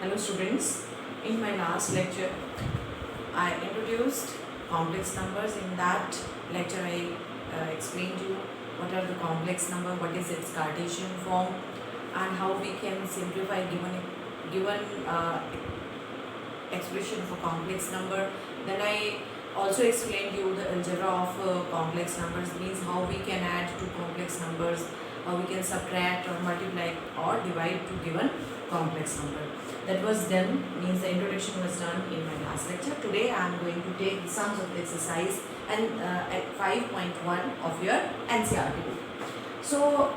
Hello students, in my last lecture I introduced complex numbers. In that lecture I explained you what are the complex number, what is its Cartesian form and how we can simplify given expression of a complex number. Then I also explained you the algebra of complex numbers, means how we can add two complex numbers, how we can subtract or multiply or divide to given complex number. That was done, means the introduction was done in my last lecture. Today I am going to take the sums of the exercise and at 5.1 of your NCERT book. So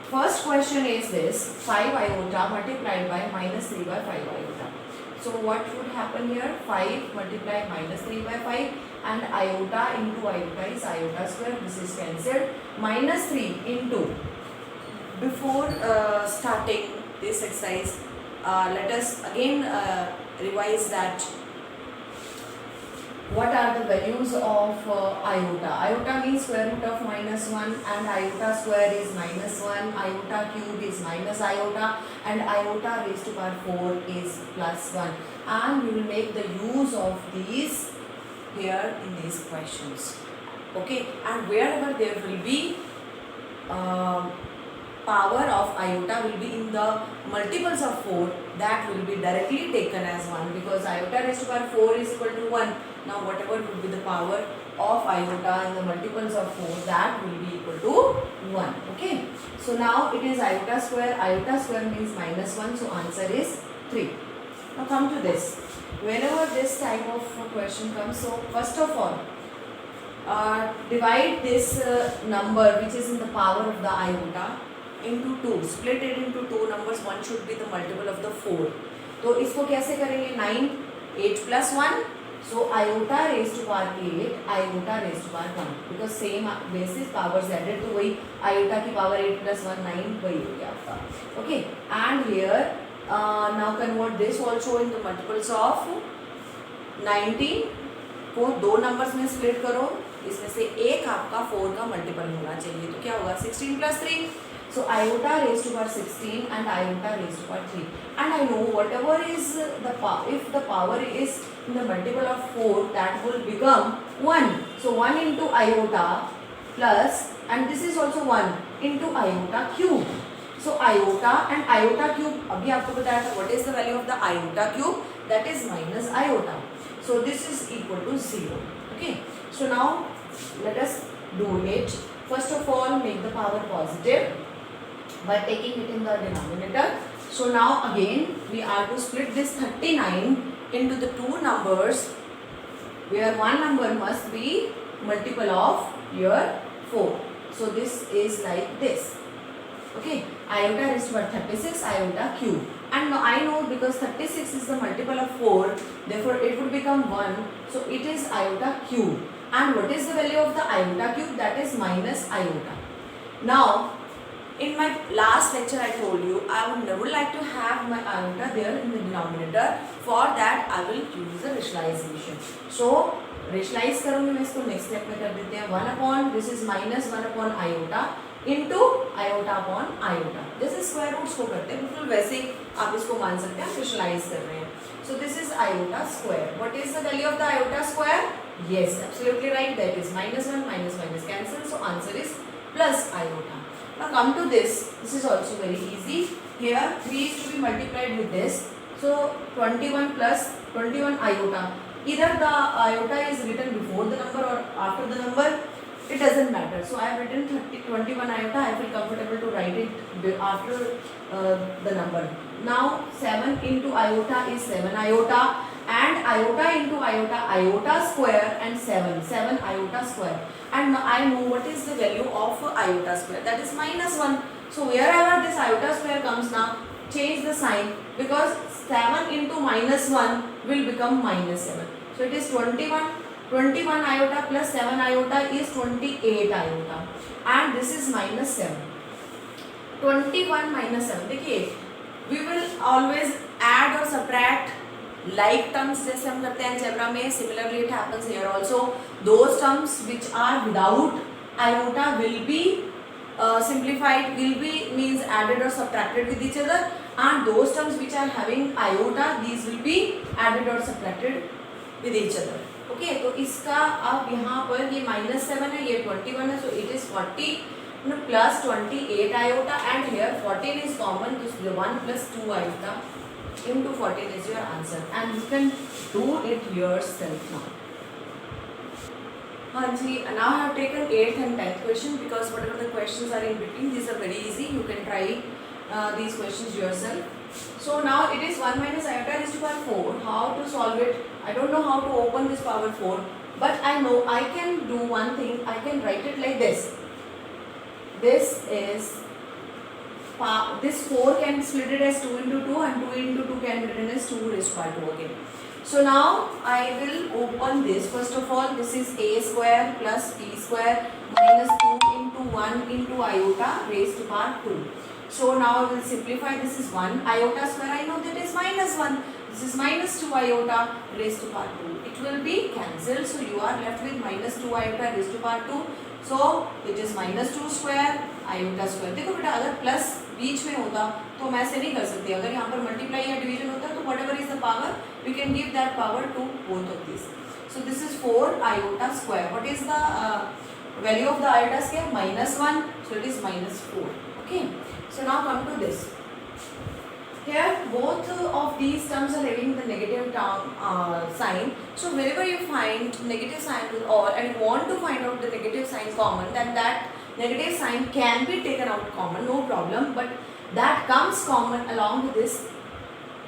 first question is this: 5 iota multiplied by minus 3 by 5 iota. So what would happen here? 5 multiplied minus 3 by 5 and iota into iota is iota square. This is cancelled. Minus 3 into, before starting this exercise, let us again revise that what are the values of iota. Iota means square root of minus 1 and iota square is minus 1, iota cube is minus iota and iota raised to power 4 is plus 1. And we will make the use of these here in these questions. Okay, and wherever there will be power of iota will be in the multiples of 4, that will be directly taken as 1, because iota raised to power 4 is equal to 1. Now whatever will be the power of iota in the multiples of 4, that will be equal to 1. Okay, so now it is iota square means minus 1, so answer is 3. Now come to this. Whenever this type of question comes, so first of all, divide this number which is in the power of the iota into 2, split it into two numbers. One should be the multiple of the 4. तो इसको कैसे करेंगे? 9, 8 plus 1, so iota raised to power 8, iota raised to power 1, because same basis powers added, तो वही iota की power 8 plus 1 9 वही हो गया आपका. Okay, and here now convert this also into multiples of 19 को दो नंबर्स में स्प्लिट करो, इसमें से एक आपका 4 का मल्टीपल होना चाहिए, तो क्या होगा? 16 plus 3. So iota raised to power 16 and iota raised to power 3. And I know whatever is the power, if the power is in the multiple of 4, that will become 1. So 1 into iota plus, and this is also 1 into iota cube. So iota and iota cube, अभी आपको बताया था what is the value of the iota cube? That is minus iota. So this is equal to 0. Okay. So now let us do it. First of all, make the power positive by taking it in the denominator. So now again we are to split this 39 into the two numbers where one number must be multiple of your 4. So this is like this. Okay, iota raised to power 36, iota cube. And now I know because 36 is the multiple of 4, therefore it would become 1. So it is iota cube. And what is the value of the iota cube? That is minus iota. Now, in my last lecture I told you I would like to have my iota there in the denominator. For that I will use the rationalization. So rationalize करूँगी मैं इसको next step में कर देते हैं. 1 upon, this is minus 1 upon iota into iota upon iota. जैसे square roots को करते हैं बिल्कुल वैसे ही आप इसको मान सकते हैं, rationalize कर रहे हैं. So this is iota square. What is the value of the iota square? Yes, absolutely right. That is minus 1, minus minus cancel. So answer is plus iota. Now come to this. This is also very easy. Here 3 is to be multiplied with this. So 21 plus 21 iota. Either the iota is written before the number or after the number. It doesn't matter. So I have written 21 iota. I feel comfortable to write it after the number. Now 7 into iota is 7 iota. And iota into iota, iota square and 7 iota square. And now I know what is the value of iota square, that is minus 1. So wherever this iota square comes now, change the sign, because 7 into minus 1 will become minus 7. So it is 21 iota plus 7 iota is 28 iota. And this is minus 7. 21 minus 7. देखिए, we will always add or subtract like terms जैसे हम करते हैं algebra में. Similarly it happens here also. Those terms which are without iota will be simplified, will be means added or subtracted with each other, and those terms which are having iota, these will be added or subtracted with each other. Okay, तो इसका अब यहाँ पर ये -7 है, ये 21 है, so it is 40 plus 28 iota, and here 14 is common, so 1 plus 2 iota into 14 is your answer, and you can do it yourself now. हाँ जी, now I have taken 8th and 10th question because whatever the questions are in between, these are very easy. You can try these questions yourself. So now it is 1 minus iota raised to power 4. How to solve it? I don't know how to open this power 4, but I know I can do one thing. I can write it like this. This is this 4 can be split as 2 into 2, and 2 into 2 can be written as 2 raised to power 2 again. So now I will open this. First of all, this is a square plus b square minus 2 into 1 into iota raised to power 2. So now I will simplify. This is 1 iota square. I know that is minus 1. This is minus 2 iota raised to power 2. It will be cancelled. So you are left with minus 2 iota raised to power 2. So it is minus 2 square iota square. देखो बेटा, अगर plus बीच में होता तो मैं ऐसे नहीं कर सकती. अगर यहाँ पर मल्टीप्लाई या डिवीजन होता तो whatever is the power, we can give that power to both of these. So this is 4 iota square. What is the value of the iota square? -1. So it is -4. Okay. So now come to this. Here both of these terms are having the negative term sign. So wherever you find negative sign with all and you want to find out the negative sign common, then that negative sign can be taken out common, no problem, but that comes common along with this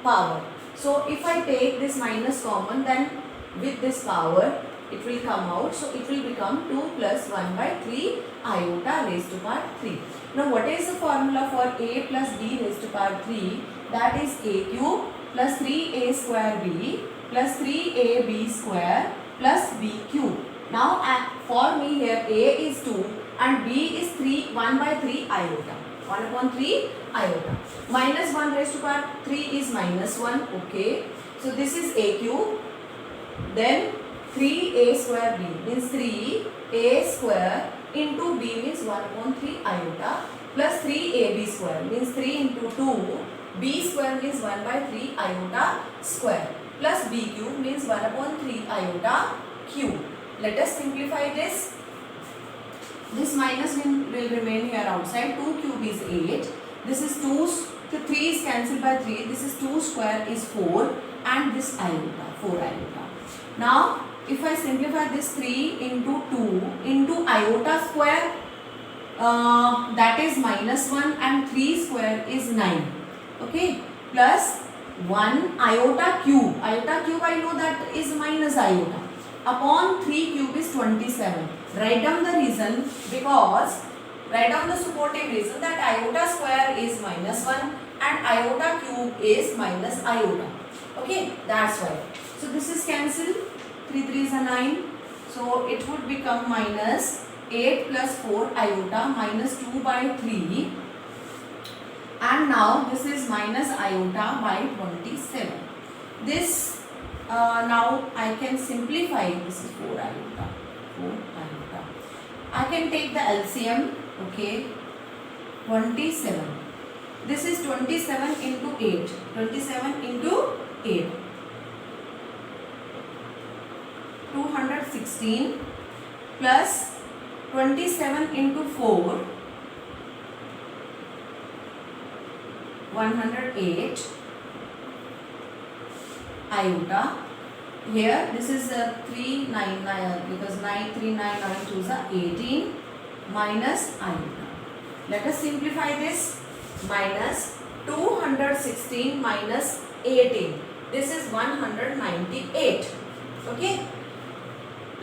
power. So if I take this minus common, then with this power it will come out. So it will become 2 plus 1 by 3 iota raised to power 3. Now what is the formula for a plus b raised to power 3? That is a cube plus 3a square b plus 3ab square plus b cube. Now for me here a is 2 and b is 1 by 3 iota. 1 upon 3 iota. Minus 1 raised to power 3 is minus 1. Okay. So this is a cube. Then 3a square b means 3a square into b means 1 upon 3 iota plus 3ab square means 3 into 2. B square means 1 by 3 iota square plus b cube means 1 upon 3 iota cube. Let us simplify this. This minus will remain here outside. 2 cube is 8. This is 2. So 3 is cancelled by 3. This is 2 square is 4 and this iota 4 iota. Now if I simplify this 3 into 2 into iota square, that is -1 and 3 square is 9. Okay, plus 1 iota cube. Iota cube I know that is minus iota. Upon 3 cube is 27. Write down the reason, because write down the supportive reason that iota square is -1 and iota cube is minus iota. Okay, that's why. So this is cancelled. 3 3 is a 9. So it would become minus 8 plus 4 iota minus 2 by 3. And now this is minus iota by 27. This now I can simplify. This is 4 iota. 4 iota. I can take the LCM. Okay. 27. This is 27 into 8. 27 into 8. 216 plus 27 into 4. 108 iota. Here this is 399 because 9 3 9 9 2 is 18 minus iota. Let us simplify this. Minus 216 minus 18. This is 198. Okay.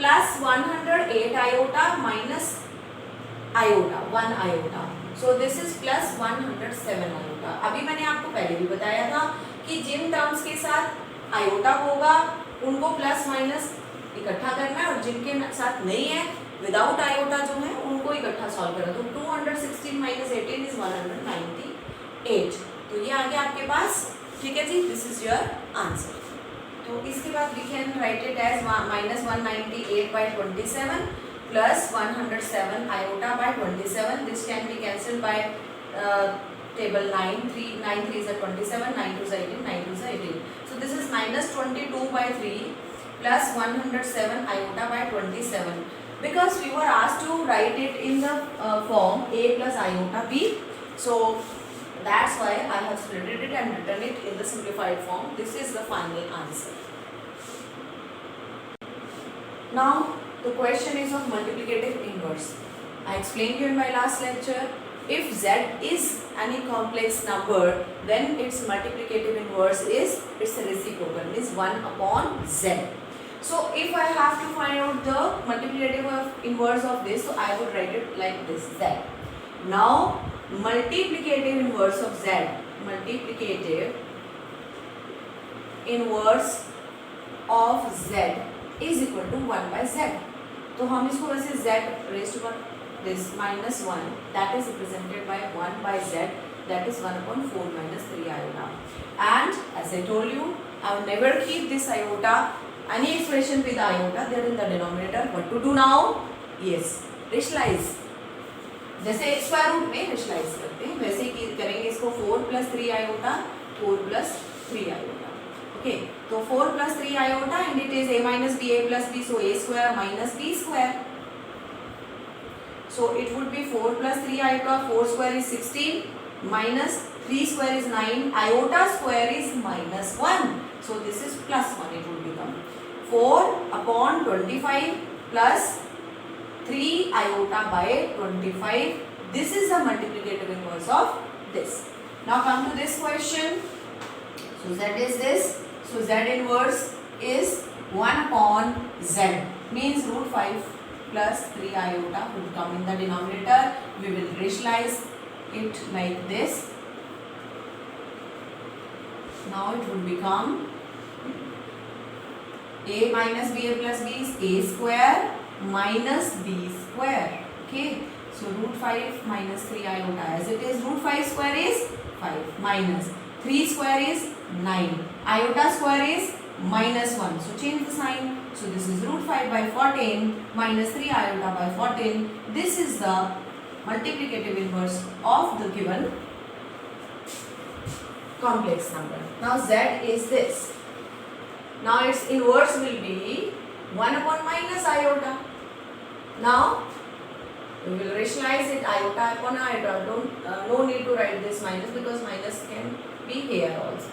Plus 108 iota minus iota 1 iota. So this is plus 107 iota. अभी मैंने आपको पहले भी बताया था कि जिन terms के साथ आयोटा होगा उनको प्लस माइनस इकट्ठा करना है और जिनके साथ नहीं है विदाउट आयोटा जो है उनको इकट्ठा सॉल्व करना. तो 216 माइनस 18 इज 198. तो ये आ गया आपके पास. ठीक है जी, दिस इज योर आंसर. तो इसके बाद we can write it as minus 198 by 27 plus 107 iota by 27. This can be cancelled by table 9 3 is 27, 9 2 is 18, 9 2 is 18. So this is minus 22 by 3 plus 107 iota by 27, because we were asked to write it in the form a plus iota b. So that's why I have split it and written it in the simplified form. This is the final answer. Now the question is of multiplicative inverse. I explained you in my last lecture, if z is any complex number, then its multiplicative inverse is its reciprocal, means 1 upon z. So if I have to find out the multiplicative inverse of this, so I would write it like this, z. Now multiplicative inverse of z, multiplicative inverse of z is equal to 1 by z. तो हम इसको वैसे z raised to this minus 1, that is represented by 1 by z, that is 1 upon 4 minus 3 iota. And as I told you, I will never keep this iota, any expression with iota there in the denominator. What to do now? Yes, rationalize. जैसे square root में rationalise करते हैं वैसे ही करेंगे इसको 4 plus 3 iota, 4 plus 3 iota. Okay, तो 4 plus 3 iota and it is a minus b, a plus b, so a square minus b square. So it would be 4 plus 3 iota, 4 square is 16 minus 3 square is 9, iota square is minus 1. So this is plus 1, it would become 4 upon 25 plus 3 iota by 25. This is the multiplicative inverse of this. Now come to this question. So z is this. So z inverse is 1 upon z, means root 5 plus 3 iota would come in the denominator. We will rationalize it like this. Now it would become a minus b, a plus b is a square minus b square. Okay, so root 5 minus 3 iota as it is, root 5 square is 5 minus 3 square is 9, iota square is minus 1, so change the sign. So this is root 5 by 14 minus 3 iota by 14. This is the multiplicative inverse of the given complex number. Now z is this. Now its inverse will be 1 upon minus iota. Now we will rationalize it, iota upon iota. No need to write this minus, because minus can be here also.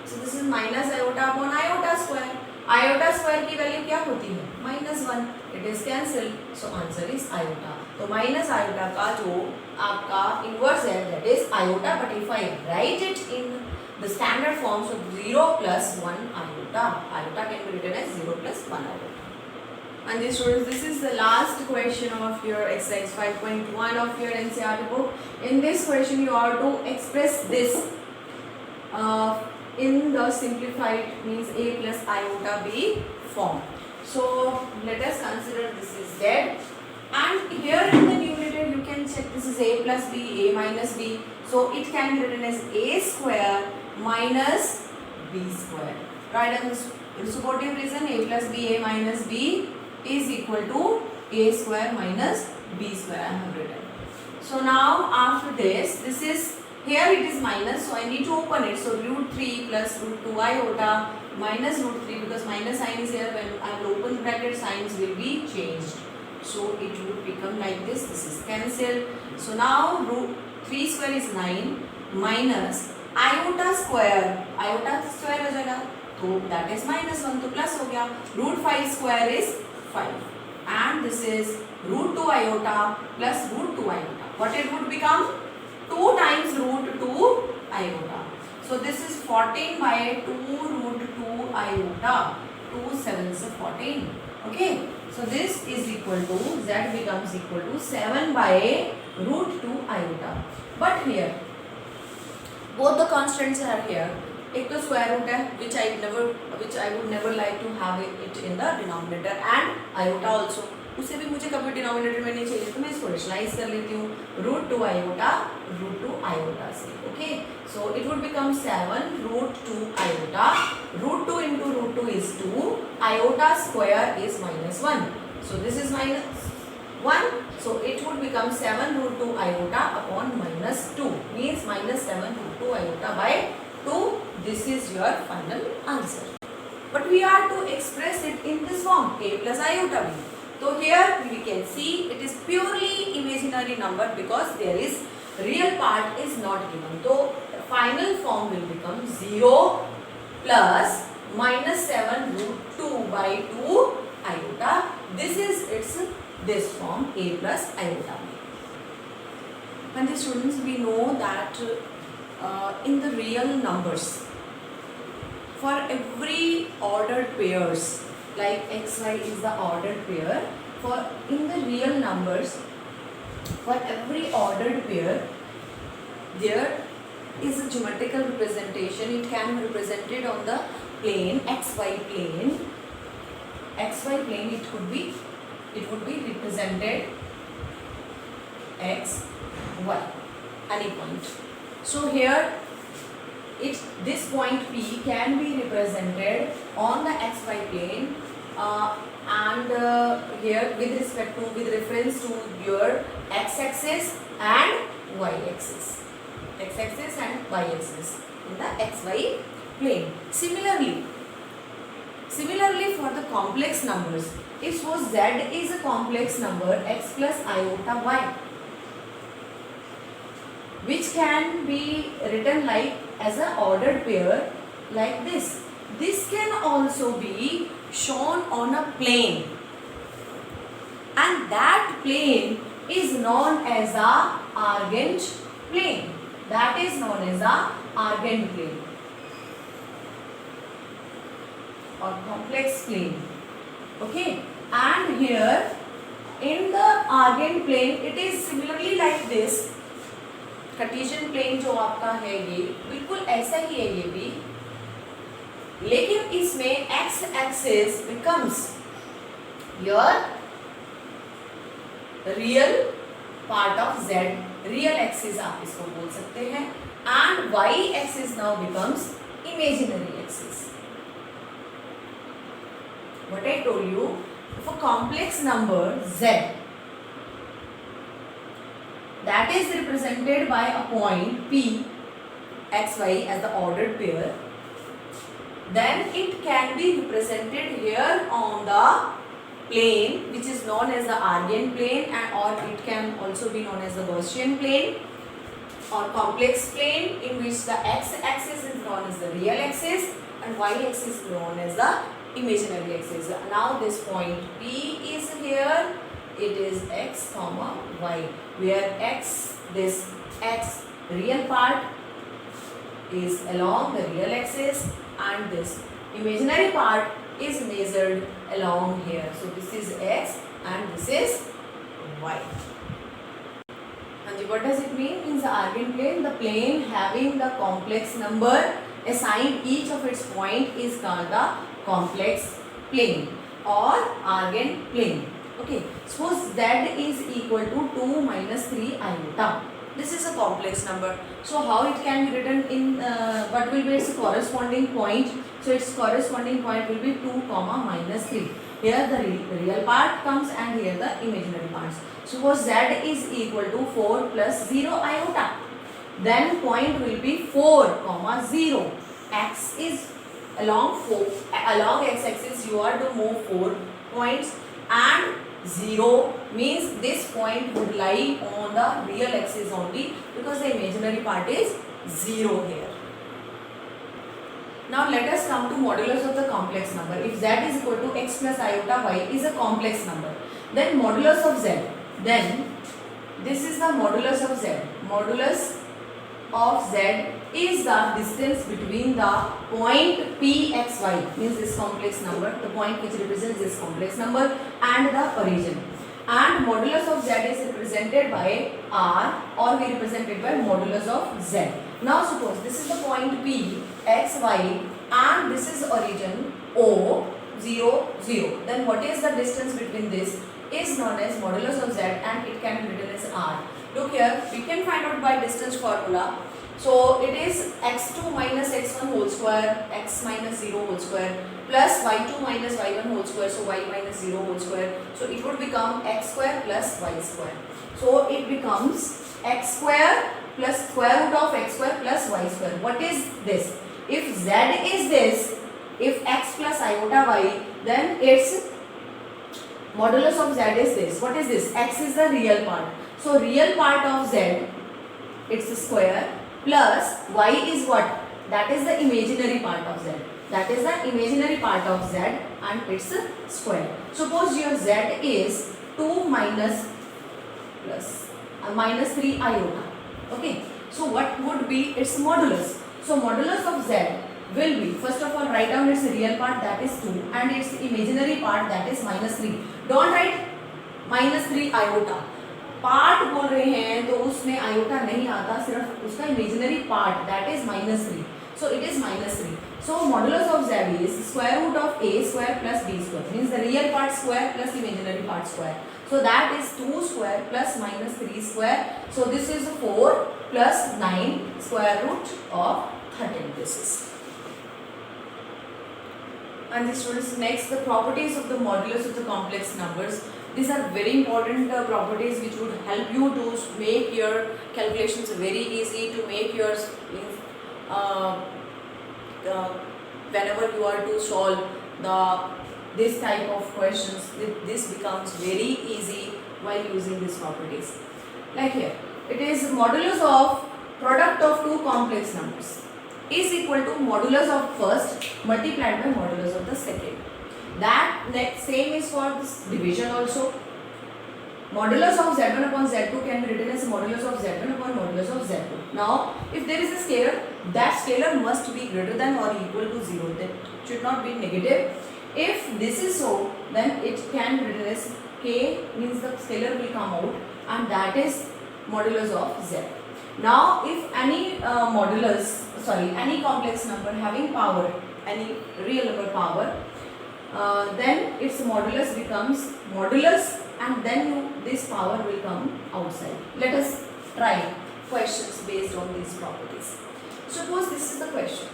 So this is minus iota upon iota square. Iota square की value क्या होती है? -1. It is cancelled. So answer is iota. तो minus iota का जो आपका inverse है, that is iota. But if I write it in the standard form, so 0 plus 1 iota. Iota can be written as 0 plus 1 iota. And these students, this is the last question of your exercise 5.1 of your NCERT book. In this question, you are to express this in the simplified, means a plus iota b form. So let us consider this is z, and here in the numerator you can check this is a plus b, a minus b. So it can be written as a square minus b square. Right, and in supportive reason a plus b, a minus b is equal to a square minus b square I have written. So now after this, this is here it is minus, so I need to open it. So root 3 plus root 2 iota minus root 3, because minus sign is here, when I will open bracket signs will be changed. So it would become like this. This is cancelled. So now root 3 square is 9 minus iota square. Iota square हो जाएगा, तो that is -1, तो plus हो गया. Root 5 square is 5, and this is root 2 iota plus root 2 iota. What it would become? 2 times root 2 iota. So this is 14 by 2 root 2 iota. 2 7s are 14. Okay. So this is equal to, z becomes equal to 7 by root 2 iota. But here, both the constants are here. एक तो square root है, which I would never like to have it in the denominator, and iota also. उसे भी मुझे कभी denominator में नहीं चाहिए, तो मैं इसको रेशनलाइज कर लेती हूँ. रूट 2 आयोटा रूट 2 आयोटा से. Okay, so it would become 7 root 2 iota. Root 2 into root 2 is 2. Iota square is -1. So this is 1. So it would become 7 root 2 iota upon minus 2. Means minus 7 root 2 iota by 2. This is your final answer. But we are to express it in this form, a plus iota b. So here we can see it is purely imaginary number because there is real part is not given. So the final form will become 0 plus minus 7 root 2 by 2 iota. This is its this form, a plus iota b. And the students, we know that in the real numbers, for every ordered pairs, like xy is the ordered pair, for in the real numbers, for every ordered pair, there is a geometrical representation. It can be represented on the plane, xy plane. Xy plane, it would be represented x, y, any point. So here, this point P can be represented on the xy plane, and here with reference to your x-axis and y-axis, x-axis and y-axis in the xy plane. Similarly for the complex numbers, if suppose z is a complex number, x plus iota y, which can be written like as an ordered pair like this. This can also be shown on a plane, and that plane is known as a Argand plane. That is known as a Argand plane or complex plane. Okay, and here in the Argand plane, it is similarly like this. Cartesian plane जो आपका है ये बिल्कुल ऐसा ही है ये भी, लेकिन इसमें x axis becomes your real part of z, real axis आप इसको बोल सकते हैं, and y axis now becomes imaginary axis. What I told you, if a complex number z that is represented by a point P, xy as the ordered pair, then it can be represented here on the plane which is known as the Argand plane, and or it can also be known as the Gaussian plane or complex plane, in which the x-axis is known as the real axis and y-axis is known as the imaginary axis. Now this point P is here. It is x comma y, where x, this x real part is along the real axis and this imaginary part is measured along here. So this is x and this is y. And what does it mean? Means the Argand plane, the plane having the complex number assigned each of its point is called the complex plane or Argand plane. Okay, suppose z is equal to 2 minus 3 iota. This is a complex number. So how it can be written in, what will be its corresponding point? So its corresponding point will be 2 comma minus 3. Here the real part comes and here the imaginary parts. Suppose z is equal to 4 plus 0 iota. Then point will be 4 comma 0. X is along x-axis you are to move 4 points, and 0 means this point would lie on the real axis only because the imaginary part is 0 here. Now let us come to modulus of the complex number. If z is equal to x plus iota y is a complex number, then modulus of z, then this is the modulus of z. Modulus of z is the distance between the point Pxy, means this complex number, the point which represents this complex number, and the origin. And modulus of z is represented by r, or we represent it by modulus of z. Now suppose this is the point P, x, y, and this is origin O, 0, 0. Then what is the distance between this is known as modulus of z, and it can be written as r. Look here, we can find out by distance formula. So it is x2 minus x1 whole square, x minus 0 whole square, plus y2 minus y1 whole square, so y minus 0 whole square. So it would become x square plus y square. So it becomes x square plus square root of x square plus y square. What is this? If z is this, if x plus iota y, then its modulus of z is this. What is this? X is the real part. So real part of z, it's a square, plus y is what? That is the imaginary part of z. That is the imaginary part of z and it's a square. Suppose your z is 2 minus plus minus 3 iota. Okay. So what would be its modulus? So modulus of z will be, first of all write down its real part, that is 2, and its imaginary part, that is minus 3. Don't write minus 3 iota. Part बोल रहे हैं तो उसमें iota नहीं आता, सिर्फ उसका imaginary part, that is minus 3. So it is minus 3. So modulus of z is square root of a square plus b square, means the real part square plus imaginary part square. So that is 2 square plus minus 3 square. So this is 4 plus 9 square root of 13. This is. And the students, next the properties of the modulus of the complex numbers. These are very important properties which would help you to make your calculations very easy, to make your whenever you are to solve this type of questions, this becomes very easy while using these properties. Like here, it is modulus of product of two complex numbers is equal to modulus of first multiplied by modulus of the second. That next same is for this division also. Modulus of z1 upon z2 can be written as modulus of z1 upon modulus of z2. Now if there is a scalar, that scalar must be greater than or equal to 0. That should not be negative. If this is so, then it can be written as k, means the scalar will come out, and that is modulus of z. Now if any any complex number having power, any real number power, then its modulus becomes modulus, and then this power will come outside. Let us try questions based on these properties. Suppose this is the question.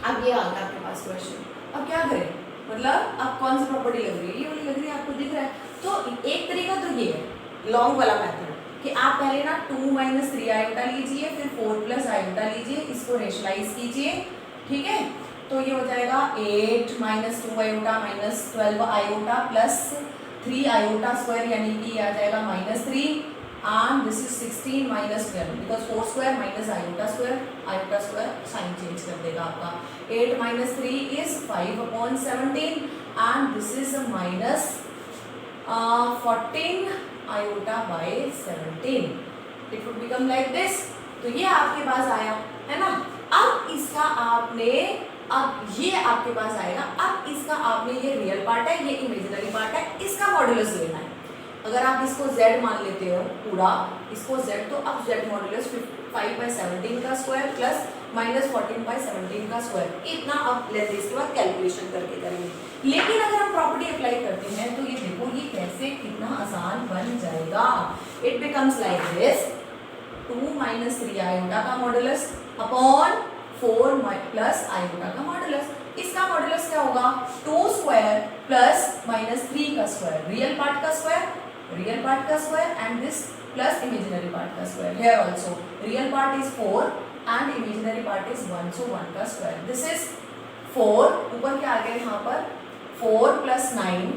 अब ये आ गया आपके पास question. अब क्या करें? मतलब अब कौन सी प्रॉपर्टी लग रही है? ये वाली लग रही है, आपको दिख रहा है. तो एक तरीका तो ये है लॉन्ग वाला मेथड, कि आप पहले ना 2 माइनस 3 आयोटा लीजिए, फिर 4 प्लस आयोटा लीजिए, इसको रेशनलाइज कीजिए. ठीक है. तो ये हो जाएगा 8 minus 2 iota minus 12 iota plus 3 iota square, यानी कि आ जाएगा minus 3, and this is 16 minus 12, because 4 square minus iota square sign change कर देगा आपका. 8 minus 3 is 5 upon 17, and this is minus 14 iota by 17. It would become like this. तो ये आपके पास आया है ना. अब इसका आपने, अब ये आपके पास आएगा. अब इसका आपने, ये रियल पार्ट है, ये इमेजिनरी पार्ट है, इसका मॉडुलस लेना है. अगर आप इसको z मान लेते हो पूरा, इसको z, तो अब z मॉडुलस 5 बाई 17 का स्क्वायर प्लस माइनस 14 बाई 17 का स्क्वायर, इतना अब लेते. इसके बाद कैलकुलेशन करके करेंगे. लेकिन अगर हम प्रॉपर्टी अप्लाई करते हैं तो ये देखो ये कैसे कितना आसान बन जाएगा. It becomes like this. 2 minus 3 iota का मॉडुलस अपॉन 4 प्लस आयोटा का मॉडुलस. इसका मॉडुलस क्या होगा? 2 स्क्वायर प्लस माइनस 3 का स्क्वायर, रियल पार्ट का square, and this plus imaginary part का square. Here also real part is 4 and imaginary part is 1, so 1 का square. This is 4, ऊपर क्या आ गया यहाँ पर 4 plus 9,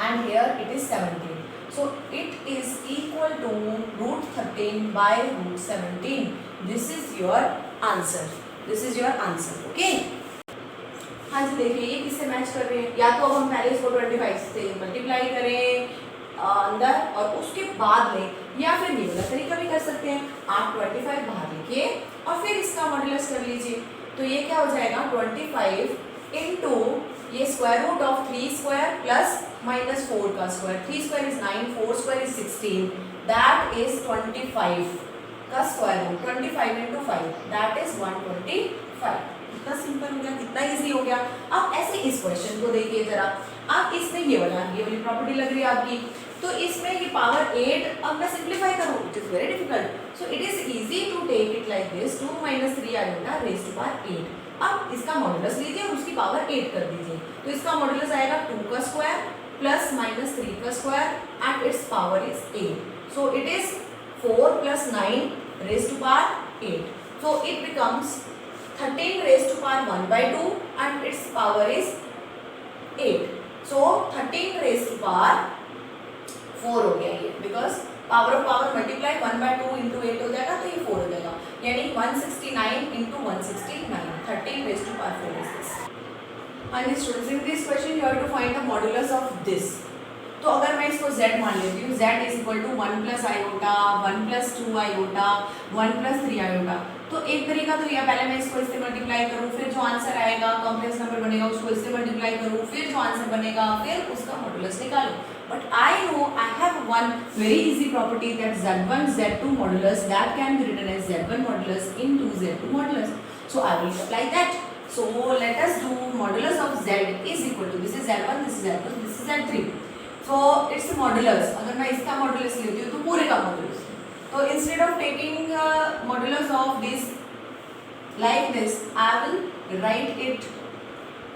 and here it is 17. So it is equal to root 13 by root 17. This is your answer. Okay? हाँ जी, देखिए ये किससे मैच कर रहे हैं. या तो अब हम पहले इसको 25 से मल्टीप्लाई करें अंदर और उसके बाद लें, या फिर ये वाला तरीका भी कर सकते हैं. आप 25 बाहर लिखिए और फिर इसका मॉडुलस कर लीजिए. तो ये क्या हो जाएगा 25 इंटू ये square root of 3 square plus minus 4 का square. 3 square is 9, 4 square is 16, that is 25 का square root. 25 into 5 that is 125. कितना सिंपल हो गया, कितना इजी हो गया. अब ऐसे इस क्वेश्चन को देखिए जरा. अब इसमें ये वाली प्रॉपर्टी लग रही है आपकी तो इसमें ये पावर 8 अब मैं सिंप्लीफाई करूँ, it is very difficult, so it is easy to take it like this, 2 - 3 iota raise to power 8। अब इसका मॉडुलस लीजिए और उसकी पावर 8 कर दीजिए, तो इसका मॉडुलस आएगा 2 का स्क्वायर प्लस -3 का square and it's power is 8, so it is 4 + 9 raise to power 8, so it becomes 13 raised to power 1/2 and its power is 8, so 13 raised to power 4 हो गया ये, because power of power multiply 1/2 into 8 हो जाएगा, तो ये 4 हो जाएगा, यानी 169 into 169, 13 raised to power 4 is this। And students, in this question you have to find the modulus of this। तो अगर मैं इसको z मान लेती हूँ, z is equal to 1 + iota, 1 + 2 iota, 1 + 3 iota, तो एक तरीका तो यह, पहले मैं इसको इससे मल्टीप्लाई करूँ, फिर जो आंसर आएगा कॉम्प्लेक्स नंबर बनेगा उसको इससे मल्टीप्लाई करूँ, फिर जो आंसर बनेगा फिर उसका मॉडुलस निकालूँ। But I know I have one very easy property that z1 z2 modulus that can be written as z1 modulus into z2 modulus, so I will apply that. So let us do modulus of z is equal to, this is z1, this is z2, this is z3, so its modulus, अगर मैं इसका modulus लेती हूँ तो पूरे का modulus, तो instead of taking modulus of this like this, I will write it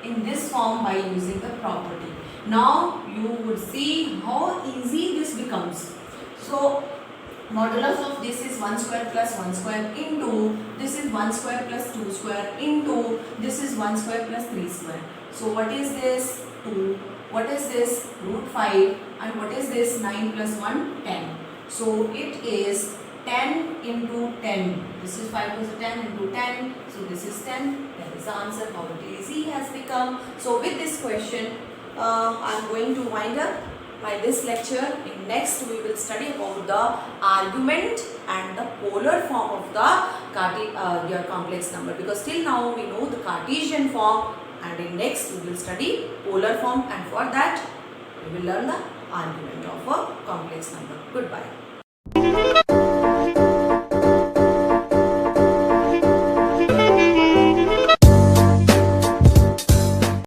in this form by using the property. Now you would see how easy this becomes. So modulus of this is 1 square plus 1 square into this is 1 square plus 2 square into this is 1 square plus 3 square. So what is this? 2. What is this? √5. And what is this? 9 plus 1 10. So it is 10 into 10. This is 5 plus 10 into 10. So this is 10. That is the answer. How easy has become. So with this question I am going to wind up by this lecture. In next we will study about the argument and the polar form of the your complex number, because till now we know the Cartesian form, and in next we will study polar form, and for that we will learn the argument of a complex number. Goodbye.